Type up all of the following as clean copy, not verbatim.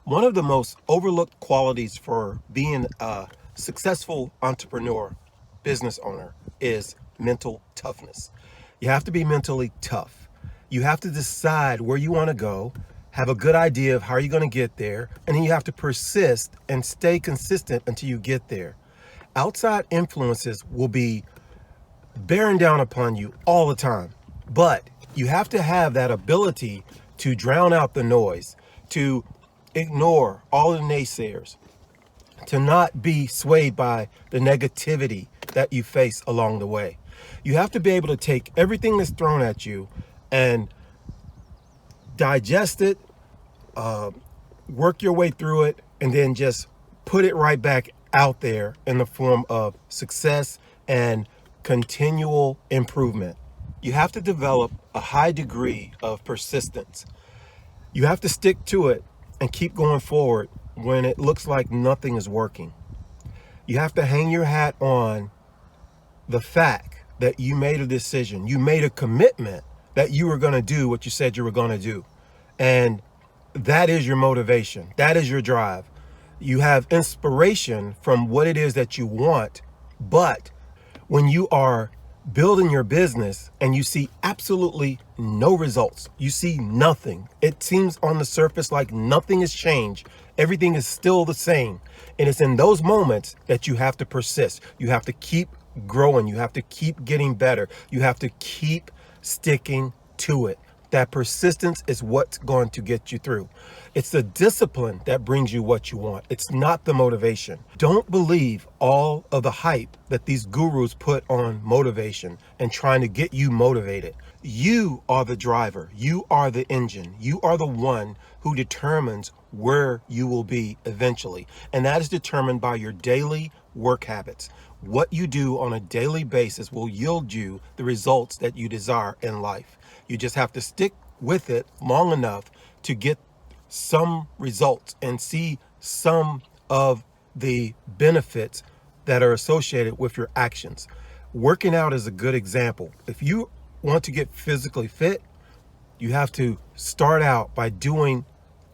One of the most overlooked qualities for being a successful entrepreneur, business owner, is mental toughness. You have to be mentally tough. You have to decide where you want to go, have a good idea of how you're going to get there, and then you have to persist and stay consistent until you get there. Outside influences will be bearing down upon you all the time, but you have to have that ability to drown out the noise, to ignore all the naysayers, to not be swayed by the negativity that you face along the way. You have to be able to take everything that's thrown at you and digest it, work your way through it, and then just put it right back out there in the form of success and continual improvement. You have to develop a high degree of persistence. You have to stick to it and keep going forward when it looks like nothing is working. You have to hang your hat on the fact that you made a decision. You made a commitment that you were going to do what you said you were going to do. And that is your motivation. That is your drive. You have inspiration from what it is that you want. But when you are building your business and you see absolutely no results, you see nothing, it seems on the surface like nothing has changed, everything is still the same. And it's in those moments that you have to persist. You have to keep growing. You have to keep getting better. You have to keep sticking to it. That persistence is what's going to get you through. It's the discipline that brings you what you want. It's not the motivation. Don't believe all of the hype that these gurus put on motivation and trying to get you motivated. You are the driver. You are the engine. You are the one who determines where you will be eventually. And that is determined by your daily work habits. What you do on a daily basis will yield you the results that you desire in life. You just have to stick with it long enough to get some results and see some of the benefits that are associated with your actions. Working out is a good example. If you want to get physically fit, you have to start out by doing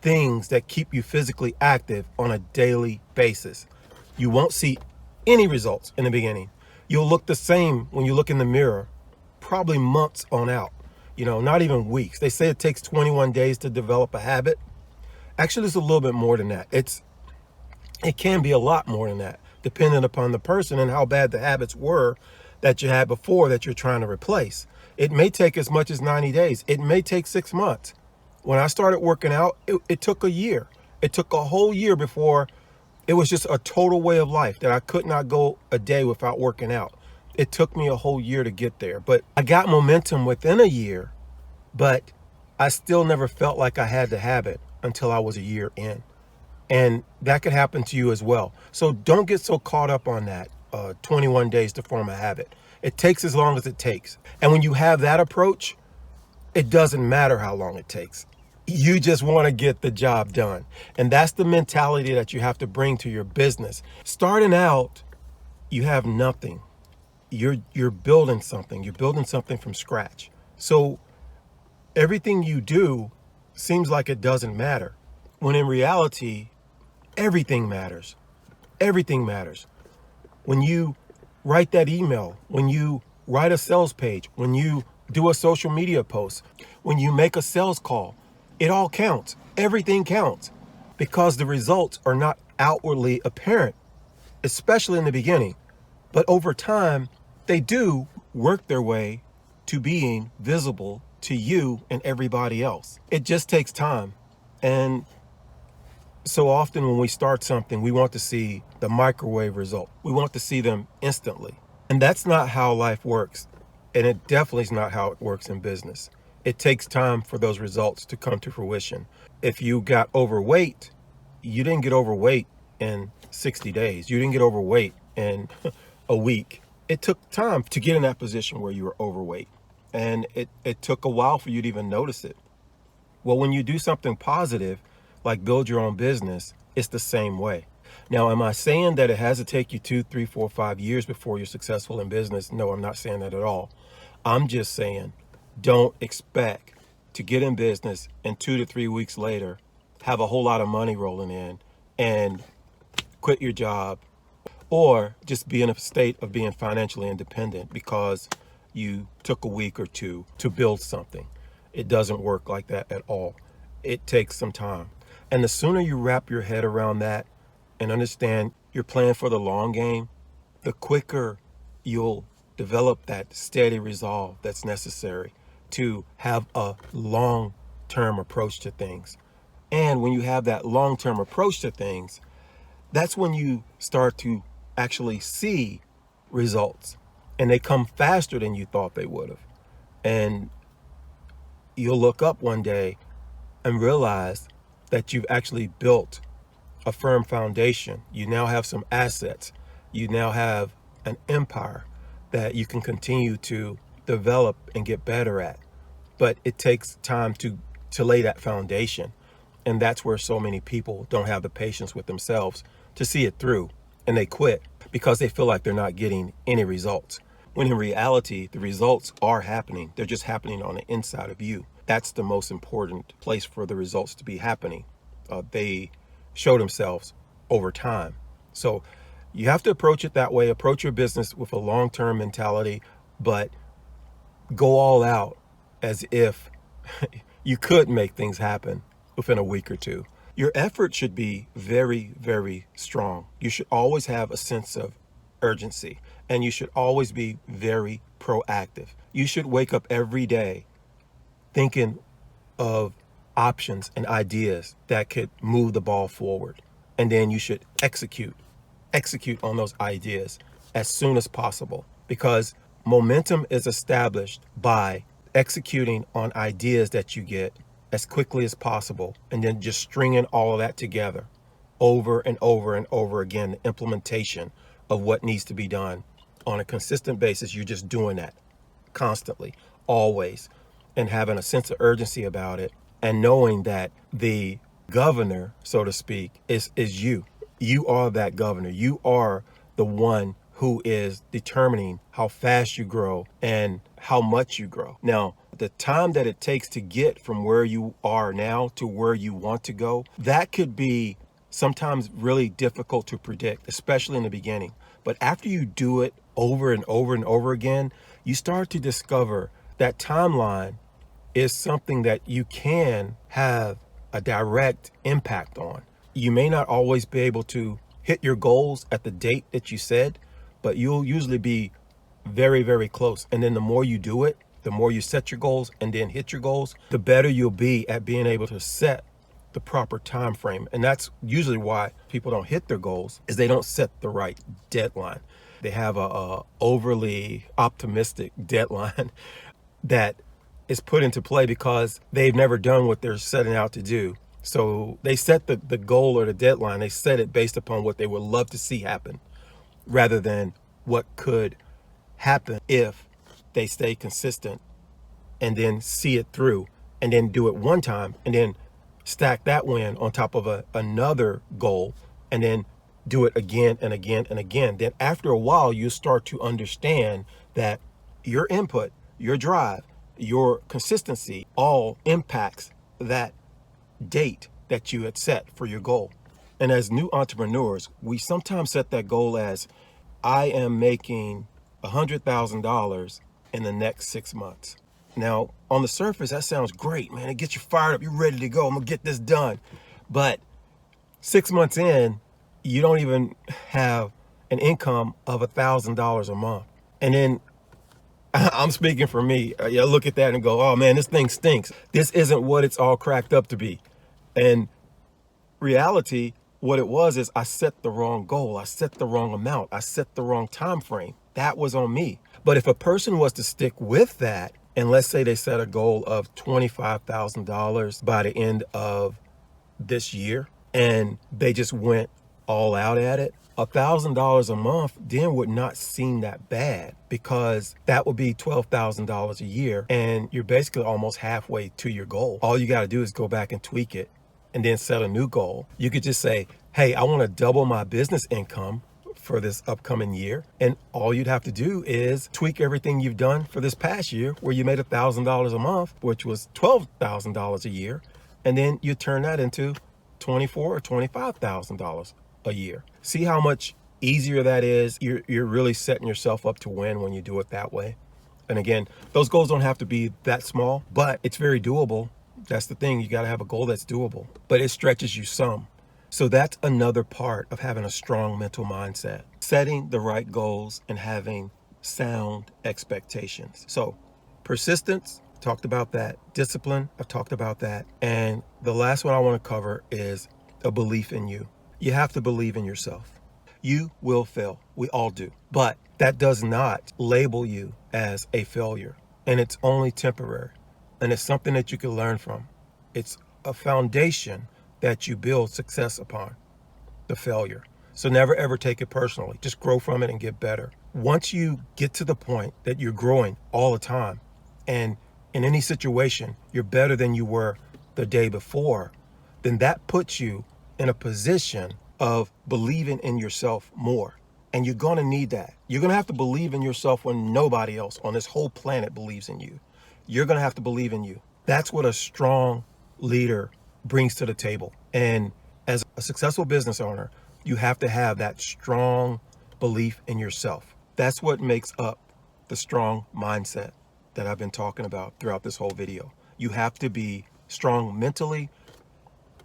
things that keep you physically active on a daily basis. You won't see any results in the beginning. You'll look the same when you look in the mirror, probably months on out, not even weeks. They say it takes 21 days to develop a habit. Actually, it's a little bit more than that. It can be a lot more than that, depending upon the person and how bad the habits were that you had before that you're trying to replace. It may take as much as 90 days. It may take 6 months. When I started working out, it took a year. It took a whole year before it was just a total way of life that I could not go a day without working out. It took me a whole year to get there, but I got momentum within a year, but I still never felt like I had the habit until I was a year in. And that could happen to you as well. So don't get so caught up on that 21 days to form a habit. It takes as long as it takes. And when you have that approach, it doesn't matter how long it takes. You just want to get the job done. And that's the mentality that you have to bring to your business. Starting out, you have nothing. You're building something. You're building something from scratch. So everything you do seems like it doesn't matter, when in reality, everything matters. Everything matters. When you write that email, when you write a sales page, when you do a social media post, when you make a sales call, it all counts. Everything counts because the results are not outwardly apparent, especially in the beginning. But over time, they do work their way to being visible to you and everybody else. It just takes time. And so often when we start something, we want to see the microwave result. We want to see them instantly. And that's not how life works. And it definitely is not how it works in business. It takes time for those results to come to fruition. If you got overweight, you didn't get overweight in 60 days. You didn't get overweight in a week. It took time to get in that position where you were overweight. And it took a while for you to even notice it. Well, when you do something positive, like build your own business, it's the same way. Now, am I saying that it has to take you 2, 3, 4, 5 years before you're successful in business? No, I'm not saying that at all. I'm just saying, don't expect to get in business and 2 to 3 weeks later have a whole lot of money rolling in and quit your job, or just be in a state of being financially independent because you took a week or two to build something. It doesn't work like that at all. It takes some time. And the sooner you wrap your head around that and understand you're playing for the long game, the quicker you'll develop that steady resolve that's necessary to have a long-term approach to things. And when you have that long-term approach to things, that's when you start to actually see results, and they come faster than you thought they would have. And you'll look up one day and realize that you've actually built a firm foundation. You now have some assets. You now have an empire that you can continue to develop and get better at. But it takes time to lay that foundation. And that's where so many people don't have the patience with themselves to see it through, and they quit because they feel like they're not getting any results. When in reality, the results are happening. They're just happening on the inside of you. That's the most important place for the results to be happening. They show themselves over time. So you have to approach it that way. Approach your business with a long-term mentality, but go all out as if you could make things happen within a week or two. Your effort should be very, very strong. You should always have a sense of urgency, and you should always be very proactive. You should wake up every day thinking of options and ideas that could move the ball forward. And then you should execute on those ideas as soon as possible, because momentum is established by executing on ideas that you get as quickly as possible, and then just stringing all of that together over and over and over again. The implementation of what needs to be done on a consistent basis. You're just doing that constantly, always, and having a sense of urgency about it, and knowing that the governor, so to speak, is you. You are that governor. You are the one who is determining how fast you grow and how much you grow. Now, the time that it takes to get from where you are now to where you want to go, that could be sometimes really difficult to predict, especially in the beginning. But after you do it over and over and over again, you start to discover that timeline is something that you can have a direct impact on. You may not always be able to hit your goals at the date that you said, but you'll usually be very, very close. And then the more you do it, the more you set your goals and then hit your goals, the better you'll be at being able to set the proper time frame. And that's usually why people don't hit their goals, is they don't set the right deadline. They have a overly optimistic deadline that is put into play because they've never done what they're setting out to do. So they set the goal or the deadline, they set it based upon what they would love to see happen, rather than what could happen if they stay consistent and then see it through, and then do it one time and then stack that win on top of another goal, and then do it again and again and again. Then after a while, you start to understand that your input, your drive, your consistency all impacts that date that you had set for your goal. And as new entrepreneurs, we sometimes set that goal as, I am making $100,000 in the next 6 months. Now, on the surface, that sounds great, man. It gets you fired up. You're ready to go. I'm gonna get this done. But 6 months in, you don't even have an income of $1,000 a month. And then I'm speaking for me. I look at that and go, oh man, this thing stinks. This isn't what it's all cracked up to be. And reality, what it was is I set the wrong goal. I set the wrong amount. I set the wrong time frame. That was on me. But if a person was to stick with that, and let's say they set a goal of $25,000 by the end of this year, and they just went all out at it, $1,000 a month then would not seem that bad, because that would be $12,000 a year, and you're basically almost halfway to your goal. All you got to do is go back and tweak it and then set a new goal. You could just say, hey, I want to double my business income for this upcoming year. And all you'd have to do is tweak everything you've done for this past year, where you made $1,000 a month, which was $12,000 a year. And then you turn that into $24,000 or $25,000 a year. See how much easier that is. You're really setting yourself up to win when you do it that way. And again, those goals don't have to be that small, but it's very doable. That's the thing. You got to have a goal that's doable, but it stretches you some. So that's another part of having a strong mental mindset, setting the right goals and having sound expectations. So persistence, talked about that. Discipline, I've talked about that. And the last one I want to cover is a belief in you. You have to believe in yourself. You will fail. We all do. But that does not label you as a failure. And it's only temporary. And it's something that you can learn from. It's a foundation that you build success upon, the failure. So never ever take it personally. Just grow from it and get better. Once you get to the point that you're growing all the time, and in any situation, you're better than you were the day before, then that puts you in a position of believing in yourself more. And you're going to need that. You're going to have to believe in yourself when nobody else on this whole planet believes in you. You're going to have to believe in you. That's what a strong leader brings to the table. And as a successful business owner, you have to have that strong belief in yourself. That's what makes up the strong mindset that I've been talking about throughout this whole video. You have to be strong mentally,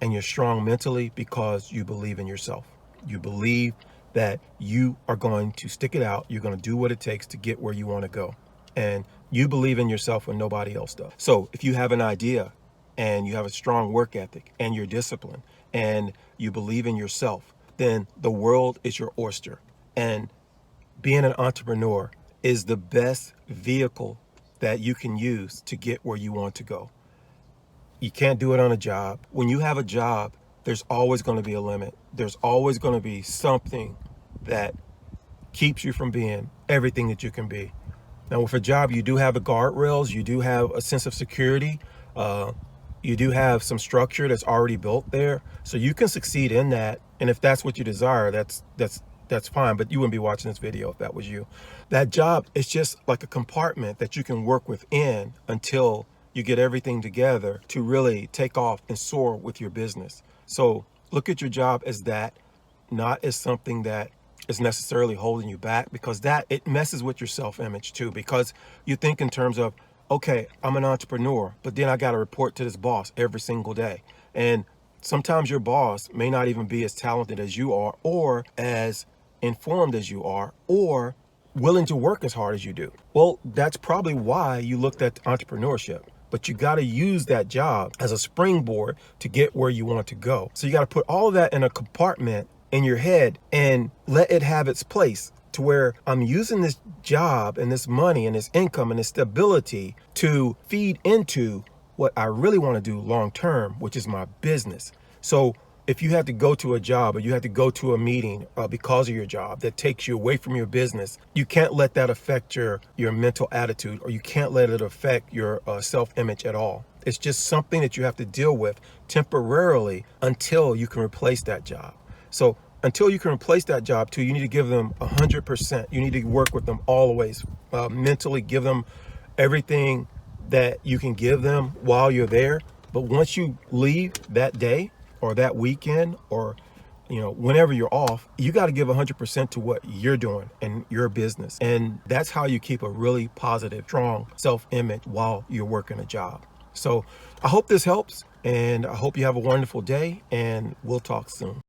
and you're strong mentally because you believe in yourself. You believe that you are going to stick it out. You're going to do what it takes to get where you want to go. And you believe in yourself when nobody else does. So if you have an idea and you have a strong work ethic and you're disciplined and you believe in yourself, then the world is your oyster. And being an entrepreneur is the best vehicle that you can use to get where you want to go. You can't do it on a job. When you have a job, there's always going to be a limit. There's always going to be something that keeps you from being everything that you can be. Now, with a job, you do have the guardrails. You do have a sense of security. You do have some structure that's already built there. So you can succeed in that. And if that's what you desire, that's fine. But you wouldn't be watching this video if that was you. That job is just like a compartment that you can work within until you get everything together to really take off and soar with your business. So look at your job as that, not as something that is necessarily holding you back, because that it messes with your self-image too, because you think in terms of, okay, I'm an entrepreneur, but then I got to report to this boss every single day. And sometimes your boss may not even be as talented as you are, or as informed as you are, or willing to work as hard as you do. Well, that's probably why you looked at entrepreneurship. But you got to use that job as a springboard to get where you want to go. So you got to put all of that in a compartment in your head and let it have its place, to where I'm using this job and this money and this income and this stability to feed into what I really want to do long term, which is my business. So if you have to go to a job or you have to go to a meeting because of your job that takes you away from your business, you can't let that affect your mental attitude, or you can't let it affect your self-image at all. It's just something that you have to deal with temporarily until you can replace that job. So until you can replace that job too, you need to give them 100%. You need to work with them always, mentally give them everything that you can give them while you're there. But once you leave that day or that weekend, or whenever you're off, you got to give 100% to what you're doing and your business. And that's how you keep a really positive, strong self-image while you're working a job. So I hope this helps, and I hope you have a wonderful day, and we'll talk soon.